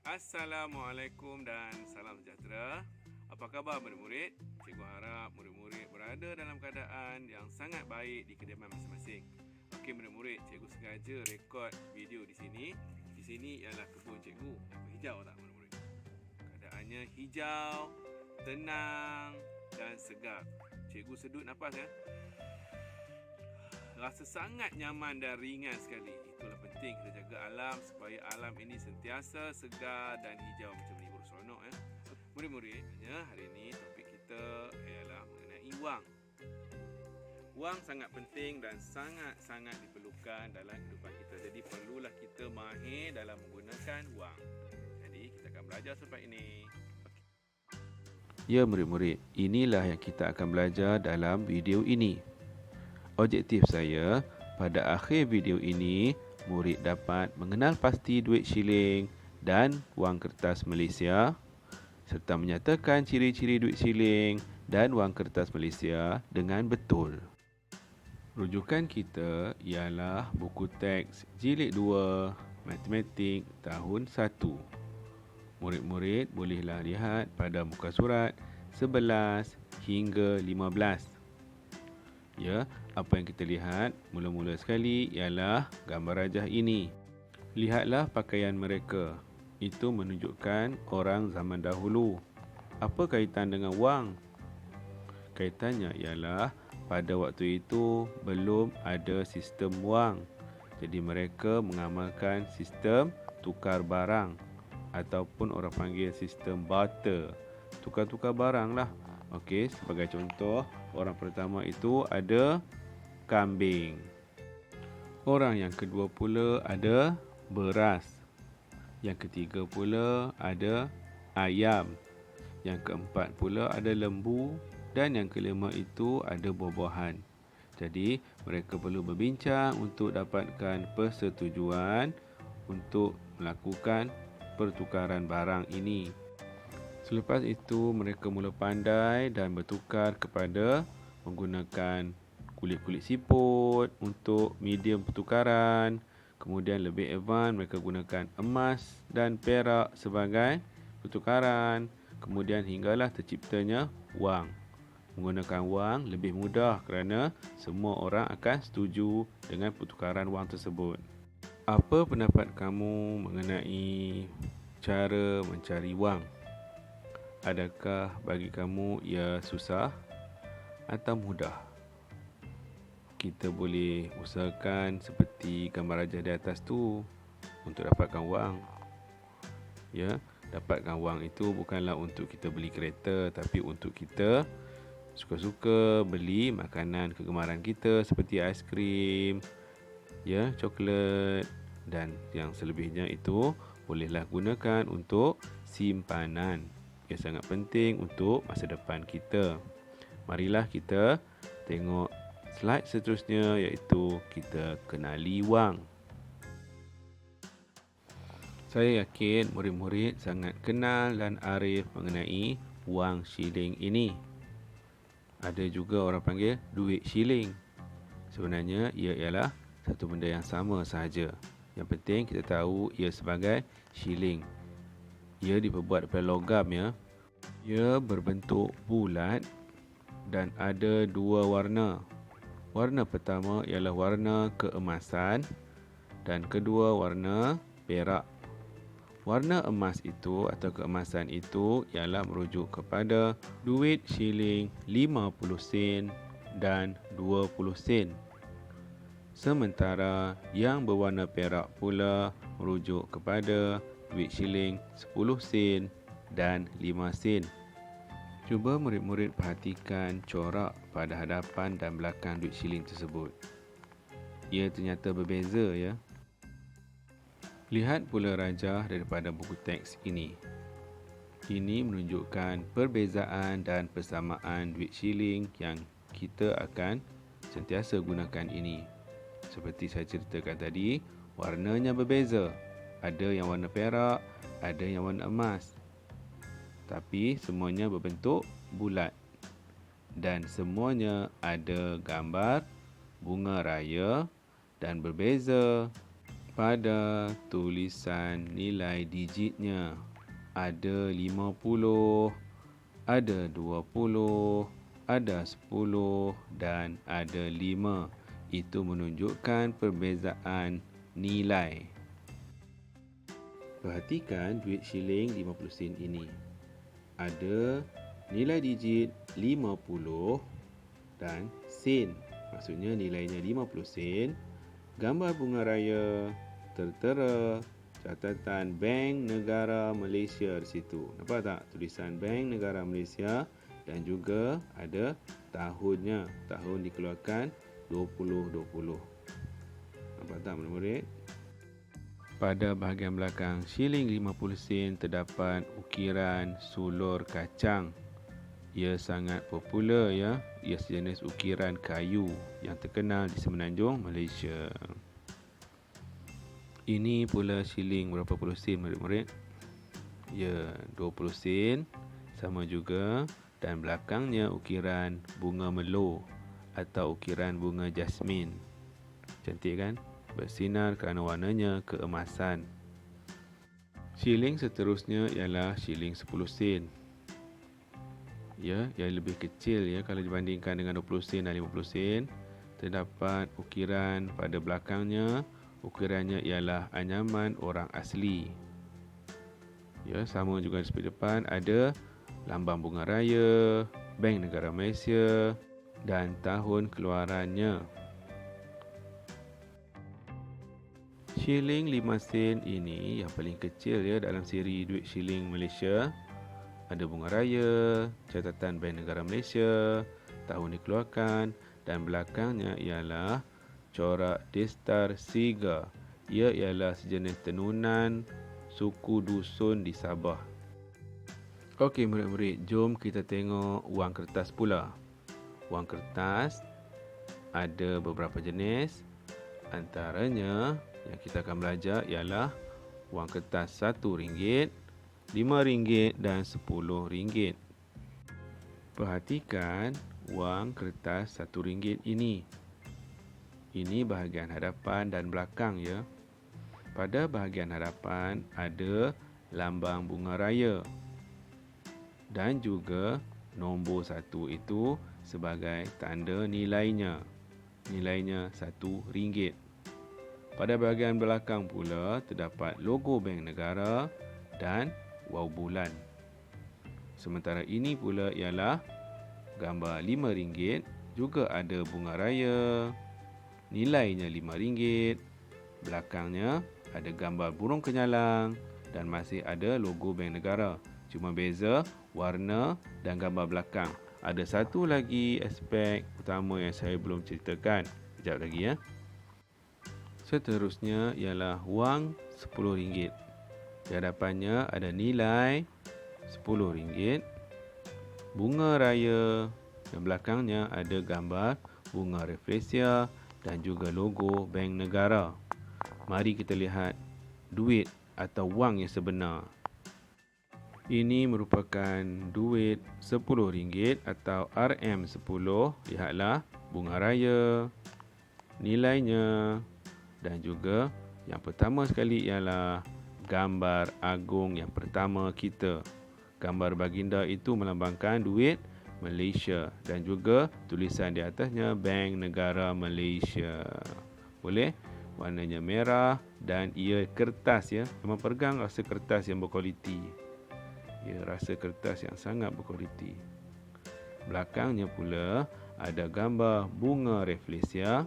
Assalamualaikum dan salam sejahtera. Apa khabar murid-murid? Cikgu harap murid-murid berada dalam keadaan yang sangat baik di kediaman masing-masing. Okey murid-murid, cikgu sengaja rekod video di sini. Di sini ialah kebun cikgu. Nampak hijau tak murid-murid? Keadaannya hijau, tenang dan segar. Cikgu sedut nafas ya. Rasa sangat nyaman dan ringan sekali. Itulah penting kita jaga alam supaya alam ini sentiasa segar dan hijau macam ni, berseronok ya. Murid-murid, hari ini topik kita ialah mengenai wang. Wang sangat penting dan sangat-sangat diperlukan dalam kehidupan kita. Jadi perlulah kita mahir dalam menggunakan wang. Jadi kita akan belajar sebab ini. Ya murid-murid, inilah yang kita akan belajar dalam video ini. Objektif saya, pada akhir video ini, murid dapat mengenal pasti duit shilling dan wang kertas Malaysia serta menyatakan ciri-ciri duit shilling dan wang kertas Malaysia dengan betul. Rujukan kita ialah buku teks Jilid 2 Matematik tahun 1. Murid-murid bolehlah lihat pada muka surat 11 hingga 15. Ya, apa yang kita lihat mula-mula sekali ialah gambar rajah ini. Lihatlah pakaian mereka. Itu menunjukkan orang zaman dahulu. Apa kaitan dengan wang? Kaitannya ialah pada waktu itu belum ada sistem wang. Jadi mereka mengamalkan sistem tukar barang ataupun orang panggil sistem barter. Tukar-tukar barang lah. Okey, sebagai contoh, orang pertama itu ada kambing. Orang yang kedua pula ada beras. Yang ketiga pula ada ayam. Yang keempat pula ada lembu. Dan yang kelima itu ada buah-buahan. Jadi, mereka perlu berbincang untuk dapatkan persetujuan untuk melakukan pertukaran barang ini. Selepas itu, mereka mula pandai dan bertukar kepada menggunakan kulit-kulit siput untuk medium pertukaran. Kemudian lebih advance, mereka gunakan emas dan perak sebagai pertukaran. Kemudian hinggalah terciptanya wang. Menggunakan wang lebih mudah kerana semua orang akan setuju dengan pertukaran wang tersebut. Apa pendapat kamu mengenai cara mencari wang? Adakah bagi kamu ia susah atau mudah? Kita boleh usahakan seperti gambar rajah di atas tu untuk dapatkan wang. Ya, dapatkan wang itu bukanlah untuk kita beli kereta, tapi untuk kita suka-suka beli makanan kegemaran kita seperti aiskrim, ya, coklat dan yang selebihnya itu bolehlah gunakan untuk simpanan. Ia sangat penting untuk masa depan kita. Marilah kita tengok slide seterusnya, iaitu kita kenali wang. Saya yakin murid-murid sangat kenal dan arif mengenai wang shilling ini. Ada juga orang panggil duit shilling. Sebenarnya ia ialah satu benda yang sama sahaja. Yang penting kita tahu ia sebagai shilling. Ia diperbuat daripada logam ya. Ia berbentuk bulat dan ada dua warna. Warna pertama ialah warna keemasan dan kedua warna perak. Warna emas itu atau keemasan itu ialah merujuk kepada duit shilling 50 sen dan 20 sen. Sementara yang berwarna perak pula merujuk kepada duit shilling 10 sen dan 5 sen. Cuba murid-murid perhatikan corak pada hadapan dan belakang duit shilling tersebut. Ia ternyata berbeza ya. Lihat pula rajah daripada buku teks ini. Ini menunjukkan perbezaan dan persamaan duit shilling yang kita akan sentiasa gunakan ini. Seperti saya ceritakan tadi, warnanya berbeza. Ada yang warna perak, ada yang warna emas. Tapi semuanya berbentuk bulat. Dan semuanya ada gambar bunga raya dan berbeza. Pada tulisan nilai digitnya ada 50, ada 20, ada 10 dan ada 5. Itu menunjukkan perbezaan nilai. Perhatikan duit shilling 50 sen ini. Ada nilai digit 50 dan sen. Maksudnya nilainya 50 sen. Gambar bunga raya, tertera catatan Bank Negara Malaysia di situ. Nampak tak tulisan Bank Negara Malaysia dan juga ada tahunnya. Tahun dikeluarkan 2020. Nampak tak murid-murid? Pada bahagian belakang shilling 50 sen terdapat ukiran sulur kacang. Ia sangat popular ya. Ia sejenis ukiran kayu yang terkenal di semenanjung Malaysia. Ini pula shilling berapa puluh sen murid-murid? Ya, 20 sen sama juga dan belakangnya ukiran bunga melo atau ukiran bunga jasmin. Cantik kan? Bersinar kerana warnanya keemasan. Shilling seterusnya ialah shilling 10 sen. Ya, yang lebih kecil ya kalau dibandingkan dengan 20 sen dan 50 sen. Terdapat ukiran pada belakangnya. Ukirannya ialah anyaman orang asli. Ya, sama juga di sebelah depan ada lambang bunga raya, Bank Negara Malaysia dan tahun keluarannya. Shilling 5 sen ini yang paling kecil ya dalam siri duit shilling Malaysia. Ada bunga raya, catatan Bank Negara Malaysia, tahun dikeluarkan dan belakangnya ialah corak Destar Siga. Ia ialah sejenis tenunan suku dusun di Sabah. Okey murid-murid, jom kita tengok wang kertas pula. Wang kertas ada beberapa jenis. Antaranya yang kita akan belajar ialah wang kertas RM1, RM5 dan RM10. Perhatikan wang kertas RM1 ini. Ini bahagian hadapan dan belakang ya. Pada bahagian hadapan ada lambang bunga raya dan juga nombor 1 itu sebagai tanda nilainya. Nilainya RM1. Pada bahagian belakang pula terdapat logo Bank Negara dan waw bulan. Sementara ini pula ialah gambar RM5, juga ada bunga raya, nilainya RM5, belakangnya ada gambar burung kenyalang dan masih ada logo Bank Negara. Cuma beza warna dan gambar belakang. Ada satu lagi aspek utama yang saya belum ceritakan. Sekejap lagi ya. Seterusnya ialah wang RM10. Di hadapannya ada nilai RM10, bunga raya dan belakangnya ada gambar bunga refleksia dan juga logo Bank Negara. Mari kita lihat duit atau wang yang sebenar. Ini merupakan duit RM10 atau RM10. Lihatlah bunga raya, nilainya dan juga yang pertama sekali ialah gambar agung yang pertama kita. Gambar baginda itu melambangkan duit Malaysia dan juga tulisan di atasnya Bank Negara Malaysia. Boleh? Warnanya merah dan ia kertas ya. Memang pegang rasa kertas yang berkualiti. Ya, rasa kertas yang sangat berkualiti. Belakangnya pula ada gambar bunga refleksia.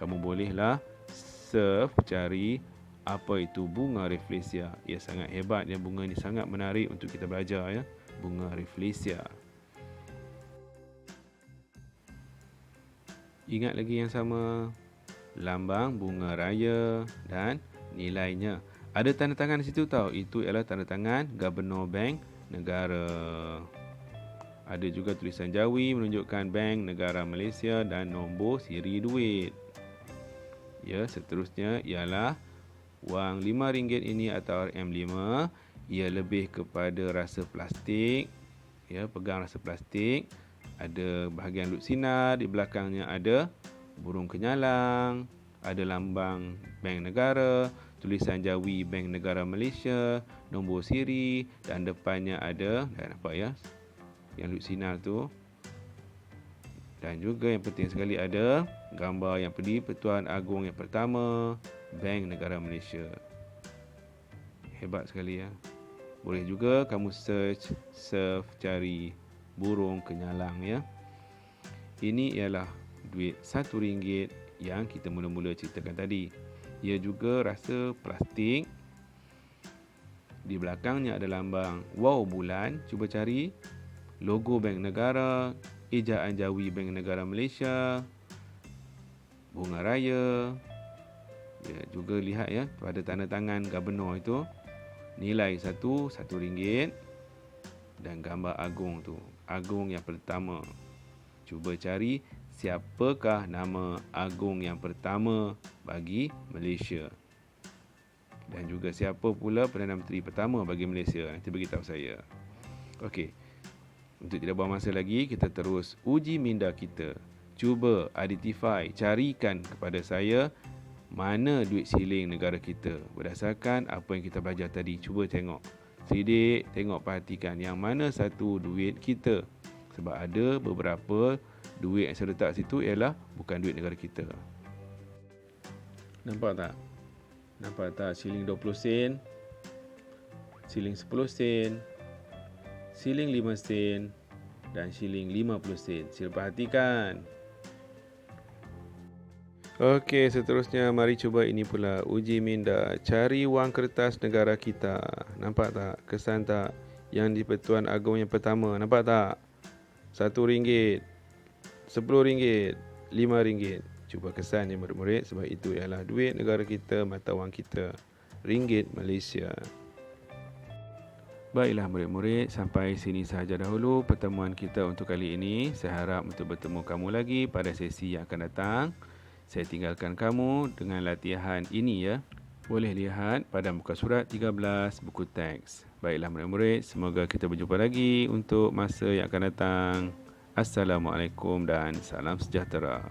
Kamu bolehlah surf cari apa itu bunga refleksia. Ia sangat hebat ya, bunga ini sangat menarik untuk kita belajar ya. Bunga refleksia. Ingat lagi yang sama, lambang bunga raya dan nilainya. Ada tanda tangan di situ tahu. Itu ialah tanda tangan Gubernur Bank Negara. Ada juga tulisan Jawi menunjukkan Bank Negara Malaysia dan nombor siri duit. Ya, seterusnya ialah wang RM5 ini atau RM5. Ia lebih kepada rasa plastik. Ya, pegang rasa plastik. Ada bahagian lut sinar, di belakangnya ada burung kenyalang ada lambang Bank Negara, tulisan Jawi Bank Negara Malaysia, nombor siri dan depannya ada, dah nampak ya, yang lut sinar tu. Dan juga yang penting sekali ada gambar yang Persatuan Agong yang pertama, Bank Negara Malaysia. Hebat sekali ya. Boleh juga kamu search, surf, cari burung kenyalang ya. Ini ialah duit RM1 yang kita mula-mula ceritakan tadi. Ia juga rasa plastik. Di belakangnya ada lambang wow bulan. Cuba cari logo Bank Negara, ejaan Jawi Bank Negara Malaysia, bunga raya. Ya, juga lihat ya, pada tanda tangan Gubernur itu nilai RM1 dan gambar Agong tu, Agong yang pertama. Cuba cari siapakah nama Agong yang pertama bagi Malaysia. Dan juga siapa pula Perdana Menteri pertama bagi Malaysia. Nanti beritahu saya. Okey. Untuk tidak buang masa lagi, kita terus uji minda kita. Cuba identify, carikan kepada saya mana duit siling negara kita berdasarkan apa yang kita belajar tadi. Cuba tengok. Selidik, tengok, perhatikan yang mana satu duit kita. Sebab ada beberapa duit yang saya letak situ ialah bukan duit negara kita. Nampak tak? Nampak tak? Siling 20 sen, siling 10 sen, siling 5 sen dan siling 50 sen. Sila perhatikan. Okey, seterusnya mari cuba ini pula uji minda. Cari wang kertas negara kita. Nampak tak? Kesan tak? Yang di Persatuan Agong yang pertama. Nampak tak? RM1, RM10, RM5. Cuba kesan ya murid-murid, sebab itu ialah duit negara kita, mata wang kita, ringgit Malaysia. Baiklah murid-murid, sampai sini sahaja dahulu pertemuan kita untuk kali ini. Saya harap untuk bertemu kamu lagi pada sesi yang akan datang. Saya tinggalkan kamu dengan latihan ini ya. Boleh lihat pada muka surat 13 buku teks. Baiklah murid-murid, semoga kita berjumpa lagi untuk masa yang akan datang. Assalamualaikum dan salam sejahtera.